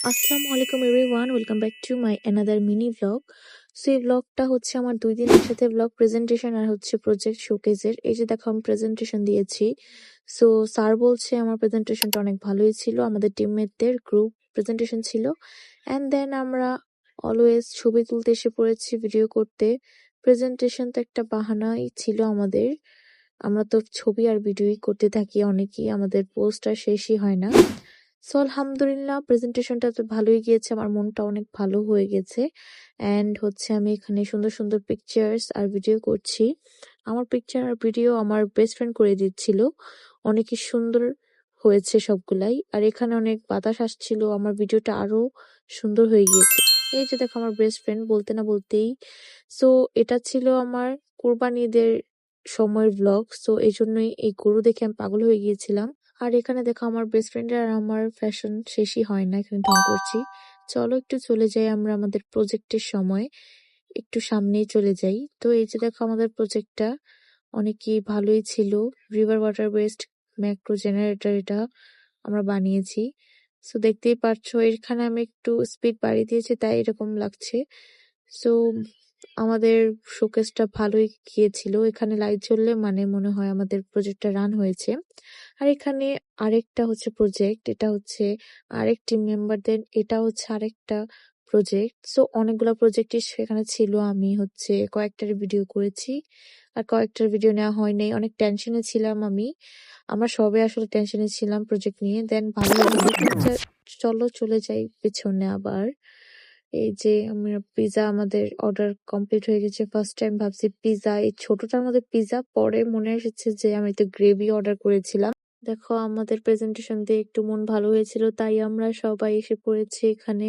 আসসালামু আলাইকুম everyone, welcome back to my another mini vlog. So এই ভ্লগটা হচ্ছে আমার 2 দিন একসাথে ভ্লগ প্রেজেন্টেশন আর হচ্ছে প্রজেক্ট শোকেজের। এই যে দেখো আমি প্রেজেন্টেশন দিয়েছি। সো স্যার বলছে আমার প্রেজেন্টেশনটা অনেক ভালোই ছিল, আমাদের টিমমেটদের গ্রুপ প্রেজেন্টেশন ছিল। অ্যান্ড দেন আমরা অলওয়েজ ছবি তুলতে এসে পড়েছি, ভিডিও করতে। প্রেজেন্টেশন তো একটা বাহানাই ছিল আমাদের। আমরা তো ছবি আর ভিডিওই করতে থাকি অনেকেই, আমাদের পোস্ট আর শেষই হয় না। সো আলহামদুলিল্লাহ প্রেজেন্টেশনটা তো ভালোই গিয়েছে, আমার মনটা অনেক ভালো হয়ে গেছে। অ্যান্ড হচ্ছে আমি এখানে সুন্দর সুন্দর পিকচার্স আর ভিডিও করছি। আমার পিকচার আর ভিডিও আমার বেস্ট ফ্রেন্ড করে দিচ্ছিল, অনেকই সুন্দর হয়েছে সবগুলাই। আর এখানে অনেক বাতাস আসছিল, আমার ভিডিওটা আরো সুন্দর হয়ে গিয়েছে। এই যে দেখো আমার বেস্ট ফ্রেন্ড বলতে না বলতেই। সো এটা ছিল আমার কোরবানি ঈদের সময়ের ব্লগ। সো এই জন্যই এই গরু দেখে আমি পাগল হয়ে গিয়েছিলাম। আর এখানে দেখো আমার বেস্ট ফ্রেন্ডের আর আমার ফ্যাশন শেষই হয় না, এখানে ঢং করছি। চলো একটু চলে যাই আমরা আমাদের প্রজেক্টের সময়, একটু সামনেই চলে যাই। তো এই যে দেখো আমাদের প্রজেক্টটা অনেকই ভালোই ছিল। River water waste macro generator এটা আমরা বানিয়েছি। সো দেখতেই পাচ্ছো এখানে আমি একটু স্পিড বাড়িয়ে দিয়েছি তাই এরকম লাগছে। সো আমাদের শোকেসটা ভালোই গিয়েছিল, এখানে লাইট জ্বললে মানে মনে হয় আমাদের প্রজেক্টটা রান হয়েছে। আর এখানে আরেকটা হচ্ছে প্রজেক্ট, এটা হচ্ছে আরেক টিম মেম্বারদের, এটা হচ্ছে আরেকটা প্রজেক্ট। সো অনেকগুলো প্রজেক্টই সেখানে ছিল, আমি হচ্ছে কয়েকটার ভিডিও করেছি আর কয়েকটার ভিডিও নেওয়া হয় নাই। অনেক টেনশনে ছিলাম আমি, আমরা সবাই আসলে টেনশনে ছিলাম প্রজেক্ট নিয়ে। দেন ভালো হলো। চলো চলে যাই পেছনে আবার। এই যে আমরা পিজা, আমাদের অর্ডার কমপ্লিট হয়ে গেছে। ফার্স্ট টাইম ভাবছি পিজা, এই ছোটটার মধ্যে পিজা, পরে মনে এসেছে যে আমি তো গ্রেভি অর্ডার করেছিলাম। দেখো আমাদের প্রেজেন্টেশন দিয়ে একটু মন ভালো হয়েছিল তাই আমরা সবাই এসে পড়েছি এখানে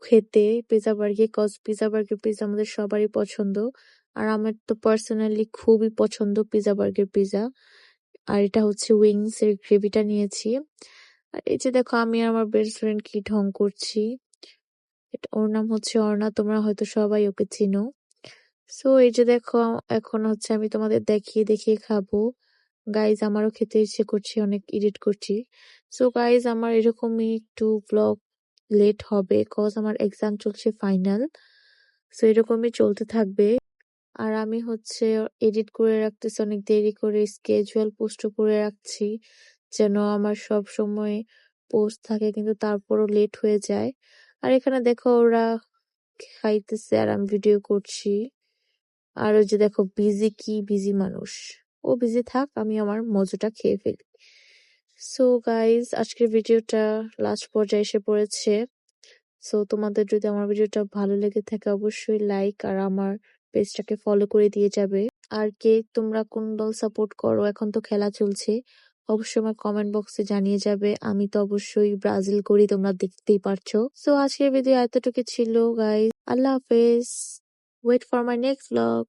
খেতে pizza burger, cause pizza burger pizza আমাদের সবারই পছন্দ। আর আমার তো পার্সোনালি খুবই পছন্দ পিজা বার্গার পিজা। আর এটা হচ্ছে উইংস এর গ্রেভিটা নিয়েছি। আর এই যে দেখো আমি আর আমার বেস্ট ফ্রেন্ড কি ঢং করছি। ওর নাম হচ্ছে অর্ণা, তোমরা হয়তো সবাই ওকে চিনো। সো এই যে দেখো এখন হচ্ছে আমি তোমাদের দেখিয়ে দেখিয়ে খাবো। গাইজ আমারও খেতে ইচ্ছে করছে, অনেক এডিট করছি। সো গাইজ আমার এরকমই একটু ব্লগ লেট হবে, কজ আমার এক্সাম চলছে ফাইনাল। সো এরকমই চলতে থাকবে। আর আমি হচ্ছে এডিট করে রাখতেছি অনেক দেরি করে, স্কেজুয়াল পোস্ট করে রাখছি যেন আমার সব সময় পোস্ট থাকে, কিন্তু তারপরও লেট হয়ে যায়। আর এখানে দেখো ওরা খাইতেছে আর আমি ভিডিও করছি। আর ওই যে দেখো বিজি, কি বিজি মানুষ, ও বিজি থাক, আমি আমার মজাটা খেয়ে ফেলি। সো গাইজ আজকের ভিডিওটা লাস্ট পর্যায়ে এসে পড়েছে। সো তোমাদের যদি আমার ভিডিওটা ভালো লেগে থাকে অবশ্যই লাইক আর আমার পেজটাকে ফলো করে দিয়ে যাবে। আর কে তোমরা কোন দল সাপোর্ট করো, এখন তো খেলা চলছে, অবশ্যই আমার কমেন্ট বক্সে জানিয়ে যাবে। আমি তো অবশ্যই ব্রাজিল করি, তোমরা দেখতেই পারছো। সো আজকের ভিডিও এতটুকু ছিল গাইজ, আল্লাহ হাফেজ, wait for my next blog.